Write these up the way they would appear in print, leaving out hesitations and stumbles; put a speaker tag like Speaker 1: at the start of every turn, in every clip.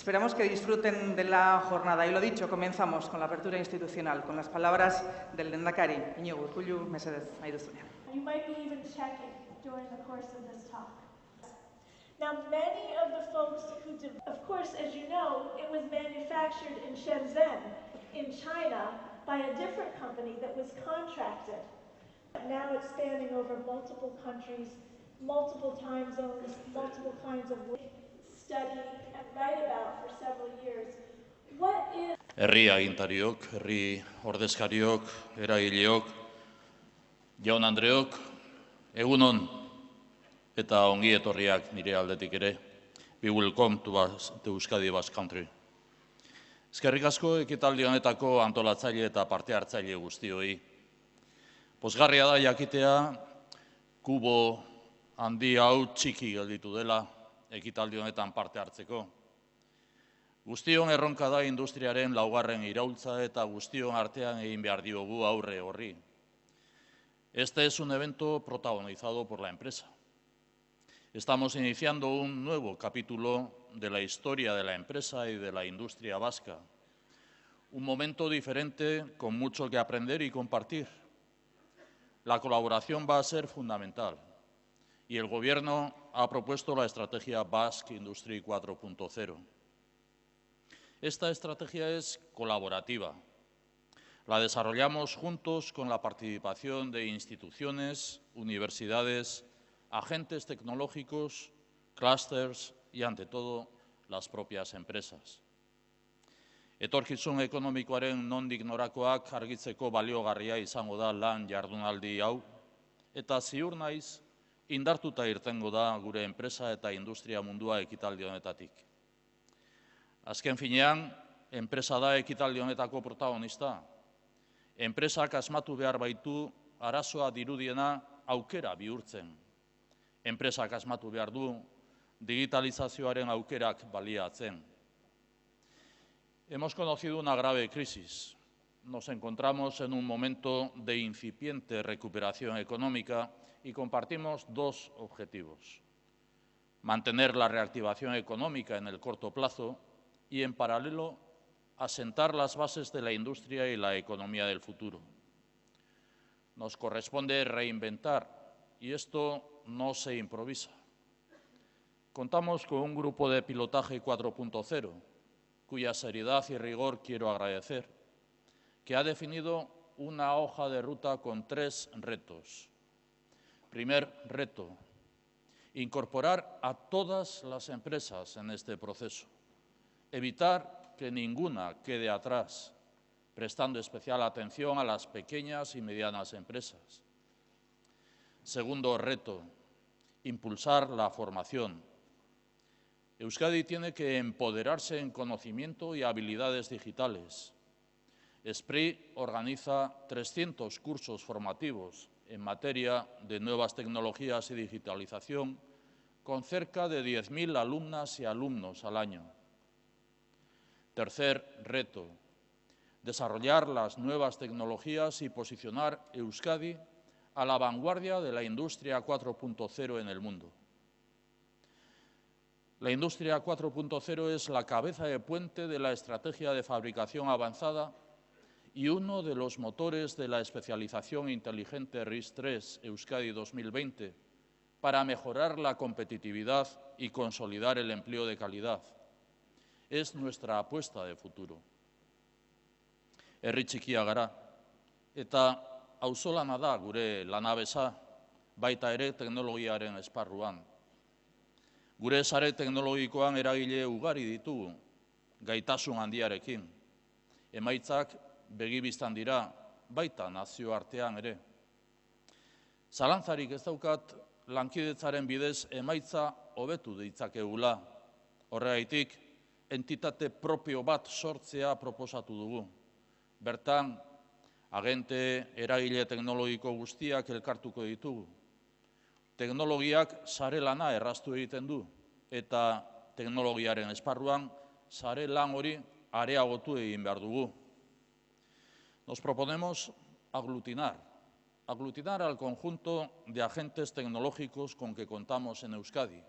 Speaker 1: Esperamos que disfruten de la jornada. Y lo dicho, comenzamos con la apertura institucional, con las palabras del Lehendakari, Iñigo Urkullu, mesedez, nahi duzunean.
Speaker 2: You might be even checking during the course of this talk. Now, many of the folks who did, of course, as you know, it was manufactured in Shenzhen, in China, by a different company that was contracted. Now it's spanning over multiple countries, multiple time zones, multiple kinds of work. Study and write about for several years. What is...
Speaker 3: Herri agintariok, herri ordezkariok, eragileok, jaun Andreok, egunon eta ongi etorriak nire aldetik ere. We welcome to Euskadi Basque Country. Eskerrik asko ekitaldi honetako antolatzaile eta parte hartzaile guztioi. Pozgarria da jakitea, kubo handi hau txiki gelditu dela, ekitaldi honetan parte hartzeko. Guztion erronka da industriaren laugarren iraultza eta guztion artean egin behar diogu aurre horri. Este es un evento protagonizado por la empresa. Estamos iniciando un nuevo capítulo de la historia de la empresa y de la industria vasca. Un momento diferente con mucho que aprender y compartir. La colaboración va a ser fundamental. Y el Gobierno ha propuesto la estrategia Basque Industry 4.0. Esta estrategia es colaborativa. La desarrollamos juntos con la participación de instituciones, universidades, agentes tecnológicos, clústeres y, ante todo, las propias empresas. Etorkizun ekonomikoaren nondik norakoak argitzeko baliogarria izango da lan jardunaldi hau, eta ziur naiz, indartuta irtengo da gure enpresa eta industria mundua ekitaldi honetatik. Azken finean, enpresa da ekitaldi honetako protagonista. Enpresak asmatu behar baitu arazoa dirudiena aukera bihurtzen. Enpresak asmatu behar du digitalizazioaren aukerak baliatzen. Hemos conocido una grave crisis. Nos encontramos en un momento de incipiente recuperación económica y compartimos dos objetivos: mantener la reactivación económica en el corto plazo y, en paralelo, asentar las bases de la industria y la economía del futuro. Nos corresponde reinventar, y esto no se improvisa. Contamos con un grupo de pilotaje 4.0, cuya seriedad y rigor quiero agradecer, que ha definido una hoja de ruta con 3 retos. Primer reto: incorporar a todas las empresas en este proceso. Evitar que ninguna quede atrás, prestando especial atención a las pequeñas y medianas empresas. Segundo reto: impulsar la formación. Euskadi tiene que empoderarse en conocimiento y habilidades digitales. ESPRI organiza 300 cursos formativos en materia de nuevas tecnologías y digitalización, con cerca de 10.000 alumnas y alumnos al año. Tercer reto: desarrollar las nuevas tecnologías y posicionar Euskadi a la vanguardia de la industria 4.0 en el mundo. La industria 4.0 es la cabeza de puente de la estrategia de fabricación avanzada y uno de los motores de la especialización inteligente RIS3 Euskadi 2020 para mejorar la competitividad y consolidar el empleo de calidad. Es nuestra apuesta de futuro. Herri txikia gara, eta auzolana da gure lanabesa, baita ere teknologiaren esparruan. Gure sare teknologikoan eragile ugari ditugu, gaitasun handiarekin. Emaitzak begibistan dira, baita nazioartean ere. Zalantzarik ez daukat, lankidetzaren bidez emaitza hobetu ditzakegula. Horregaitik, entitate propio bat sortzea proposatu dugu. Bertan, agente eragile teknologiko guztiak elkartuko ditugu. Teknologiak sare lana erraztu egiten du, eta teknologiaren esparruan sare lan hori areagotu egin behar dugu. Nos proponemos aglutinar al conjunto de agentes tecnológicos con que contamos en Euskadi,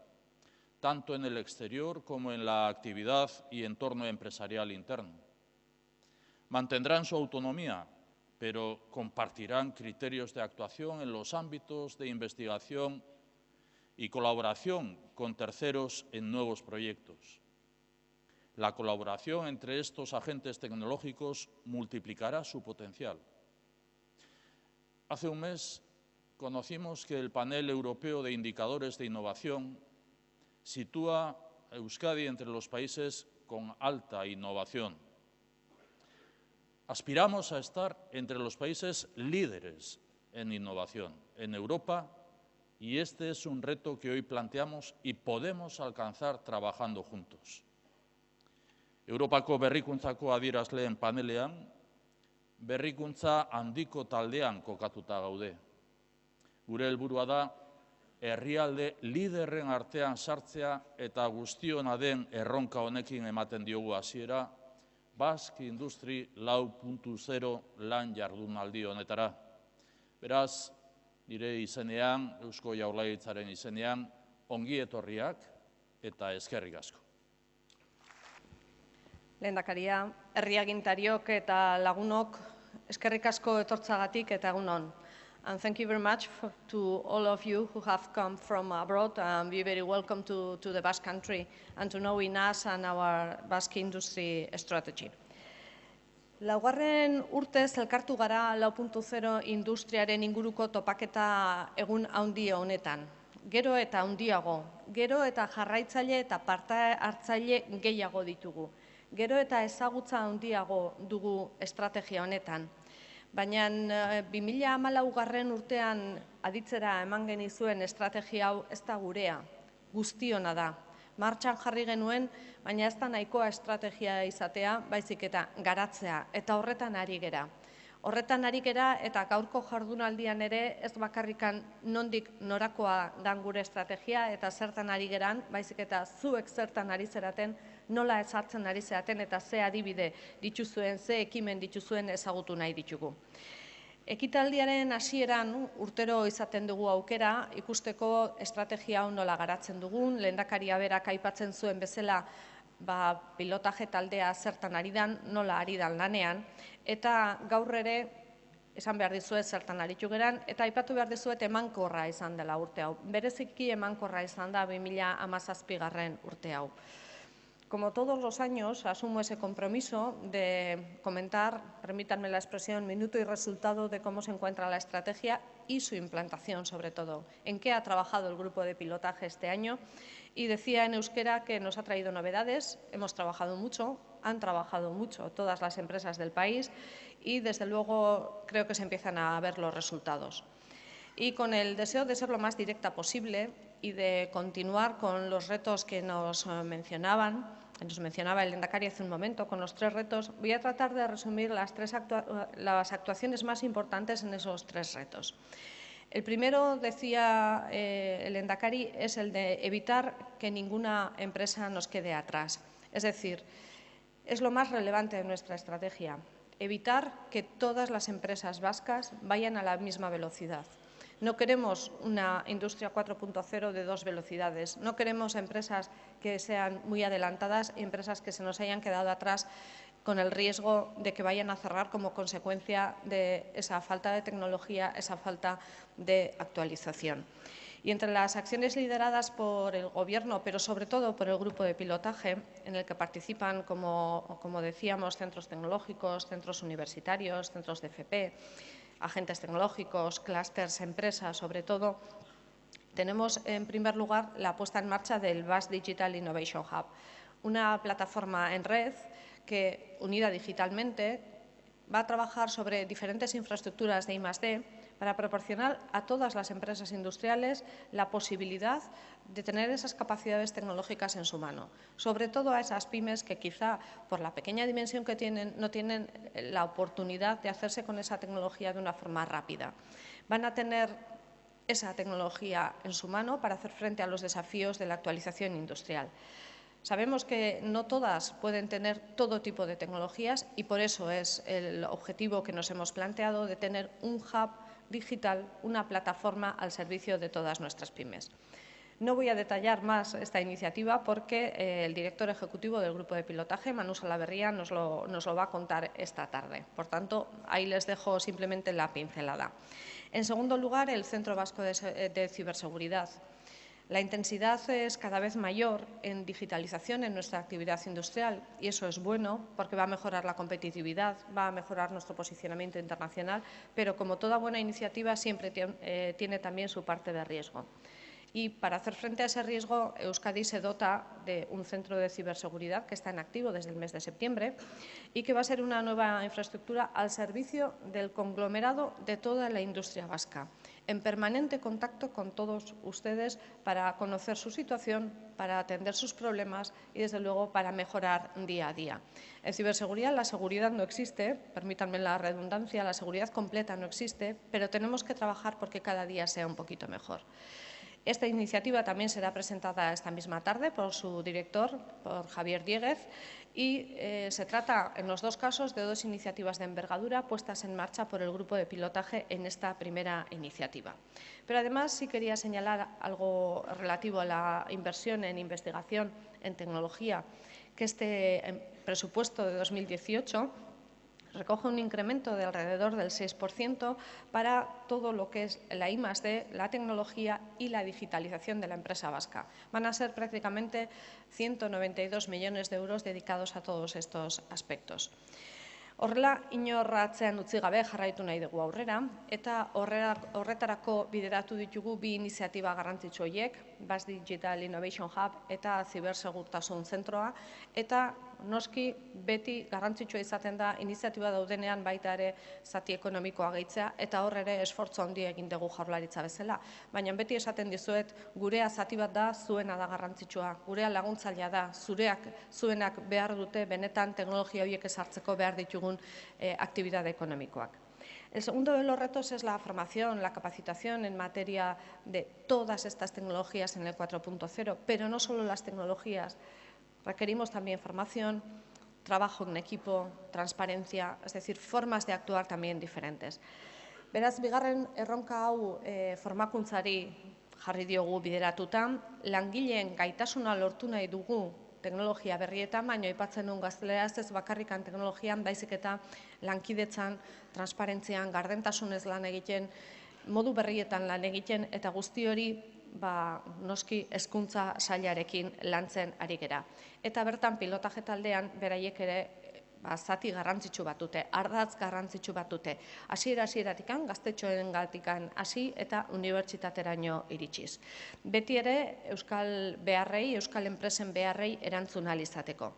Speaker 3: tanto en el exterior como en la actividad y entorno empresarial interno. Mantendrán su autonomía, pero compartirán criterios de actuación en los ámbitos de investigación y colaboración con terceros en nuevos proyectos. La colaboración entre estos agentes tecnológicos multiplicará su potencial. Hace un mes conocimos que el Panel Europeo de Indicadores de Innovación sitúa a Euskadi entre los países con alta innovación. Aspiramos a estar entre los países líderes en innovación en Europa, y este es un reto que hoy planteamos y podemos alcanzar trabajando juntos. Europako berrikuntzako adierazleen panelean, berrikuntza handiko taldean kokatuta gaude. Gure helburua da, herrialde liderren artean sartzea eta guztiona den erronka honekin ematen diogu hasiera, Basque Industry 4.0 lan jardunaldi honetara. Beraz, nire izenean, Eusko Jaurlaritzaren izenean, ongi etorriak eta eskerrik asko.
Speaker 4: Lehendakaria, herriagintariok eta lagunok, eskerrik asko etortzagatik eta egun on. And thank you very much to all of you who have come from abroad and be very welcome to the Basque Country and to know in us and our Basque industry strategy. Laugarren urtez elkartu gara 4.0 industriaren inguruko topaketa egun handi honetan. Gero eta handiago, gero eta jarraitzaile eta parte hartzaile gehiago ditugu. Gero eta ezagutza handiago dugu estrategia honetan. Baina 2014 urtean aditzera eman genizuen estrategia hau ez da gurea, guztiona da. Martxan jarri genuen, baina ez da nahikoa estrategia izatea, baizik eta garatzea, eta horretan ari gera. Horretan ari gera eta gaurko jardunaldian ere ez bakarrikan nondik norakoa dan gure estrategia eta zertan ari geran, baizik eta zuek zertan ari zeraten, nola ezartzen ari zeraten eta ze adibide dituzuen, ze ekimen dituzuen ezagutu nahi ditugu. Ekitaldiaren hasieran urtero izaten dugu aukera ikusteko estrategia hau nola garatzen dugun, lehendakaria berak aipatzen zuen bezala pilotaje taldea zertan ari dan, nola ari dan lanean, eta gaur ere esan behar dizuet zertan aritu geran, eta aipatu behar dizuet emankorra izan dela urte hau. Bereziki emankorra izan da 2017 urte hau. Como todos los años, asumo ese compromiso de comentar, permítanme la expresión, minuto y resultado de cómo se encuentra la estrategia y su implantación, sobre todo, en qué ha trabajado el grupo de pilotaje este año. Y decía en euskera que nos ha traído novedades, hemos trabajado mucho, han trabajado mucho todas las empresas del país y, desde luego, creo que se empiezan a ver los resultados. Y con el deseo de ser lo más directa posible y de continuar con los retos que nos mencionaba el lehendakari hace un momento, con los 3 retos, voy a tratar de resumir las actuaciones más importantes en esos 3 retos. El primero, decía el lehendakari, es el de evitar que ninguna empresa nos quede atrás. Es decir, es lo más relevante de nuestra estrategia, evitar que todas las empresas vascas vayan a la misma velocidad. No queremos una industria 4.0 de 2 velocidades, no queremos empresas que sean muy adelantadas y empresas que se nos hayan quedado atrás con el riesgo de que vayan a cerrar como consecuencia de esa falta de tecnología, esa falta de actualización. Y entre las acciones lideradas por el Gobierno, pero sobre todo por el grupo de pilotaje, en el que participan, como decíamos, centros tecnológicos, centros universitarios, centros de FP, agentes tecnológicos, clústeres, empresas, sobre todo, tenemos en primer lugar la puesta en marcha del Basque Digital Innovation Hub, una plataforma en red que, unida digitalmente, va a trabajar sobre diferentes infraestructuras de I+D para proporcionar a todas las empresas industriales la posibilidad de tener esas capacidades tecnológicas en su mano, sobre todo a esas pymes que quizá por la pequeña dimensión que tienen no tienen la oportunidad de hacerse con esa tecnología de una forma rápida. Van a tener esa tecnología en su mano para hacer frente a los desafíos de la actualización industrial. Sabemos que no todas pueden tener todo tipo de tecnologías y por eso es el objetivo que nos hemos planteado de tener un hub digital, una plataforma al servicio de todas nuestras pymes. No voy a detallar más esta iniciativa porque el director ejecutivo del grupo de pilotaje, Manu Salaverría, nos lo va a contar esta tarde. Por tanto, ahí les dejo simplemente la pincelada. En segundo lugar, el Centro Vasco de Ciberseguridad. La intensidad es cada vez mayor en digitalización en nuestra actividad industrial y eso es bueno porque va a mejorar la competitividad, va a mejorar nuestro posicionamiento internacional, pero como toda buena iniciativa siempre tiene también su parte de riesgo. Y para hacer frente a ese riesgo, Euskadi se dota de un centro de ciberseguridad que está en activo desde el mes de septiembre y que va a ser una nueva infraestructura al servicio del conglomerado de toda la industria vasca, en permanente contacto con todos ustedes para conocer su situación, para atender sus problemas y, desde luego, para mejorar día a día. En ciberseguridad la seguridad no existe, permítanme la redundancia, la seguridad completa no existe, pero tenemos que trabajar porque cada día sea un poquito mejor. Esta iniciativa también será presentada esta misma tarde por su director, por Javier Dieguez, y se trata, en los dos casos, de dos iniciativas de envergadura puestas en marcha por el grupo de pilotaje en esta primera iniciativa. Pero además sí quería señalar algo relativo a la inversión en investigación en tecnología, que este presupuesto de 2018 recoge un incremento de alrededor del 6% para todo lo que es la I+D, la tecnología y la digitalización de la empresa vasca. Van a ser prácticamente 192 millones de euros dedicados a todos estos aspectos. Horrela, inor atzean utzi gabe jarraitu nahi dugu aurrera, eta horretarako bideratu ditugu bi iniziatiba garrantzitsu horiek, Basque Digital Innovation Hub eta Zibersegurtasun Zentroa, eta noski beti garrantzitsua izaten da iniziatiba daudenean baita ere zati ekonomikoa gehitzea, eta hor ere esfortzu handia egin dugu Jaurlaritza bezala. Baina beti esaten dizuet, gurea zati bat da, zuena da garrantzitsua, gurea laguntzailea da, zuenak behar dute benetan teknologia horiek ezartzeko behar ditugun actividad económica. El segundo de los retos es la formación, la capacitación en materia de todas estas tecnologías en el 4.0, pero no solo las tecnologías. Requerimos también formación, trabajo en equipo, transparencia, es decir, formas de actuar también diferentes. Beraz, bigarren erronka hau formakuntzari jarri diogu bideratuta, langileen gaitasuna lortu nahi dugu teknologia berrietan, baina aipatzen duen gazteleraz ez bakarrikan teknologian, baizik eta lankidetzan, transparentzian, gardentasunez lan egiten, modu berrietan lan egiten, eta guzti hori noski hezkuntza sailarekin lantzen ari gera. Eta bertan pilotaje taldean beraiek ere zati garrantzitsu bat dute, ardatz garrantzitsu bat dute. Hasiera-hasieratik gaztetxoengatikan hasi eta unibertsitateraino iritsiz. Beti ere euskal beharrei, euskal enpresen beharrei erantzun ahal izateko.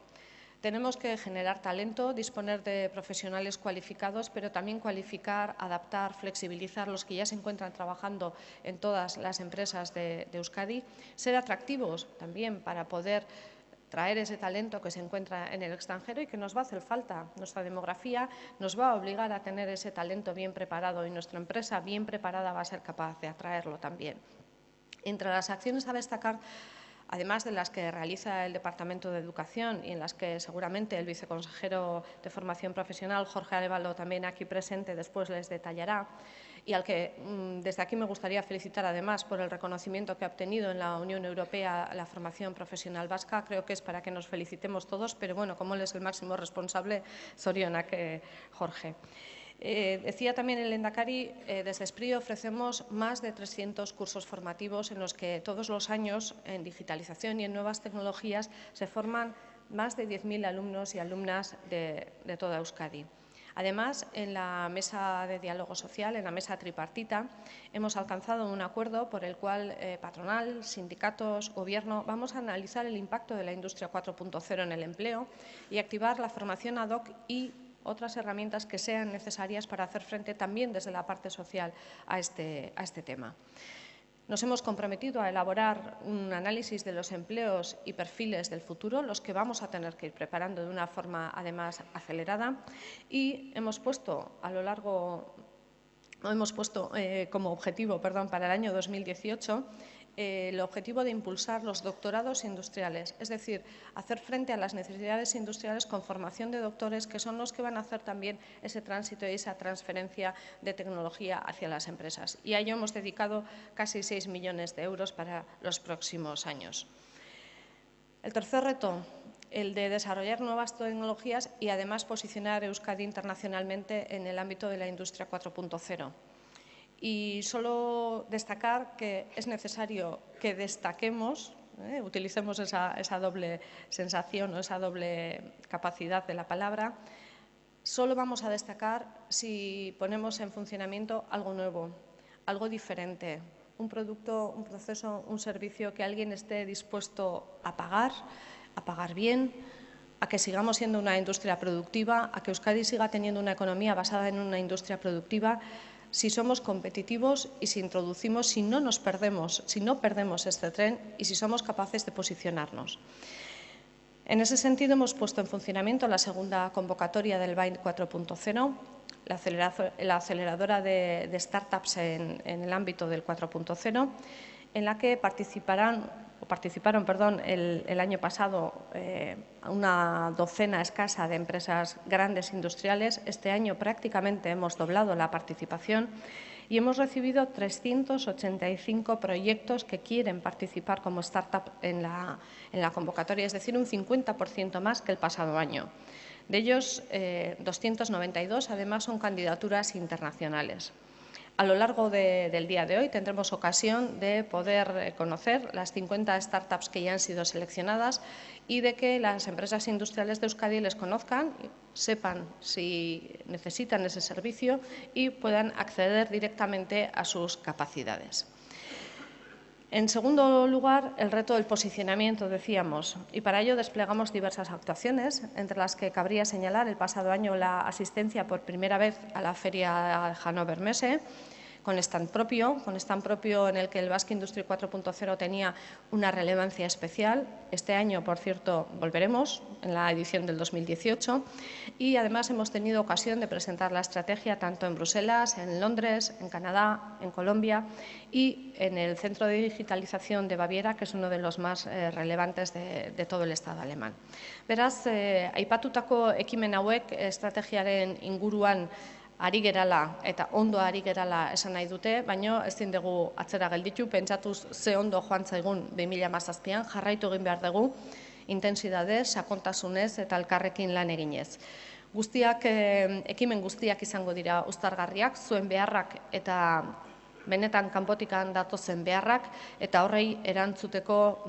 Speaker 4: Tenemos que generar talento, disponer de profesionales cualificados, pero también cualificar, adaptar, flexibilizar los que ya se encuentran trabajando en todas las empresas de Euskadi, ser atractivos también para poder traer ese talento que se encuentra en el extranjero y que nos va a hacer falta. Nuestra demografía nos va a obligar a tener ese talento bien preparado y nuestra empresa bien preparada va a ser capaz de atraerlo también. Entre las acciones a destacar, además de las que realiza el Departamento de Educación y en las que seguramente el viceconsejero de Formación Profesional, Jorge Arévalo, también aquí presente, después les detallará, y al que desde aquí me gustaría felicitar además por el reconocimiento que ha obtenido en la Unión Europea la formación profesional vasca. Creo que es para que nos felicitemos todos, pero bueno, como él es el máximo responsable, zorionak, Jorge. Decía también el Lehendakari, desde SPRI ofrecemos más de 300 cursos formativos en los que todos los años en digitalización y en nuevas tecnologías se forman más de 10.000 alumnos y alumnas de toda Euskadi. Además, en la mesa de diálogo social, en la mesa tripartita, hemos alcanzado un acuerdo por el cual patronal, sindicatos, gobierno, vamos a analizar el impacto de la industria 4.0 en el empleo y activar la formación ad hoc y otras herramientas que sean necesarias para hacer frente también desde la parte social a este tema. Nos hemos comprometido a elaborar un análisis de los empleos y perfiles del futuro, los que vamos a tener que ir preparando de una forma, además, acelerada, y hemos puesto como objetivo para el año 2018 el objetivo de impulsar los doctorados industriales, es decir, hacer frente a las necesidades industriales con formación de doctores, que son los que van a hacer también ese tránsito y esa transferencia de tecnología hacia las empresas. Y a ello hemos dedicado casi 6 millones de euros para los próximos años. El tercer reto, el de desarrollar nuevas tecnologías y además posicionar a Euskadi internacionalmente en el ámbito de la industria 4.0. Y solo destacar que es necesario que destaquemos, utilicemos esa doble sensación o esa doble capacidad de la palabra. Solo vamos a destacar si ponemos en funcionamiento algo nuevo, algo diferente, un producto, un proceso, un servicio que alguien esté dispuesto a pagar bien, a que sigamos siendo una industria productiva, a que Euskadi siga teniendo una economía basada en una industria productiva. Si somos competitivos y si no perdemos este tren y si somos capaces de posicionarnos. En ese sentido, hemos puesto en funcionamiento la segunda convocatoria del BIND 4.0, la aceleradora de startups en el ámbito del 4.0, en la que participaron el año pasado una docena escasa de empresas grandes industriales. Este año prácticamente hemos doblado la participación y hemos recibido 385 proyectos que quieren participar como startup en la convocatoria, es decir, un 50% más que el pasado año. De ellos, 292 además son candidaturas internacionales. A lo largo del día de hoy tendremos ocasión de poder conocer las 50 startups que ya han sido seleccionadas y de que las empresas industriales de Euskadi les conozcan, sepan si necesitan ese servicio y puedan acceder directamente a sus capacidades. En segundo lugar, el reto del posicionamiento, decíamos, y para ello desplegamos diversas actuaciones, entre las que cabría señalar el pasado año la asistencia por primera vez a la feria Hannover Messe, con stand propio en el que el Basque Industry 4.0 tenía una relevancia especial. Este año, por cierto, volveremos en la edición del 2018 y además hemos tenido ocasión de presentar la estrategia tanto en Bruselas, en Londres, en Canadá, en Colombia y en el Centro de Digitalización de Baviera, que es uno de los más relevantes de todo el Estado alemán. Beraz, aipatutako ekimen hauek estrategiaren inguruan ari gerala eta ondo ari gerala esan nahi dute, baina ezin dugu atzera gelditu, pentsatuz ze ondo joan zaigun 2017an, jarraitu egin behar dugu, intensidadez, sakontasunez eta elkarrekin lan eginez. Ekimen guztiak izango dira uztargarriak, zuen beharrak eta benetan kanpotikan datozen beharrak, eta horrei erantzuteko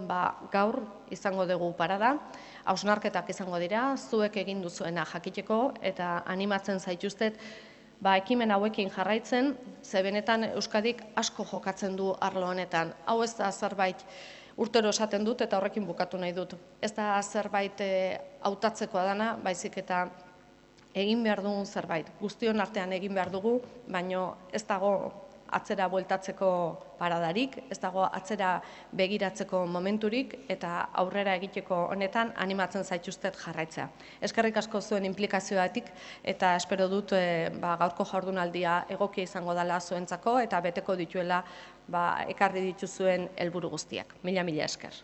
Speaker 4: gaur izango dugu parada. Hausnarketak izango dira, zuek egin duzuena jakiteko eta animatzen zaituztet ekimen hauekin jarraitzen, ze benetan Euskadik asko jokatzen du arlo honetan. Hau ez da zerbait urtero esaten dut eta horrekin bukatu nahi dut. Ez da zerbait hautatzekoa dana, baizik eta egin behar dugun zerbait. Guztion artean egin behar dugu, baina ez dago atzera bueltatzeko paradarik, ez dago atzera begiratzeko momenturik eta aurrera egiteko honetan animatzen zaituztet jarraitzea. Eskerrik asko zuen inplikazioatik eta espero dut gaurko jardunaldia egokia izango dela zuentzako eta beteko dituela ekarri dituzuen helburu guztiak. Mila esker.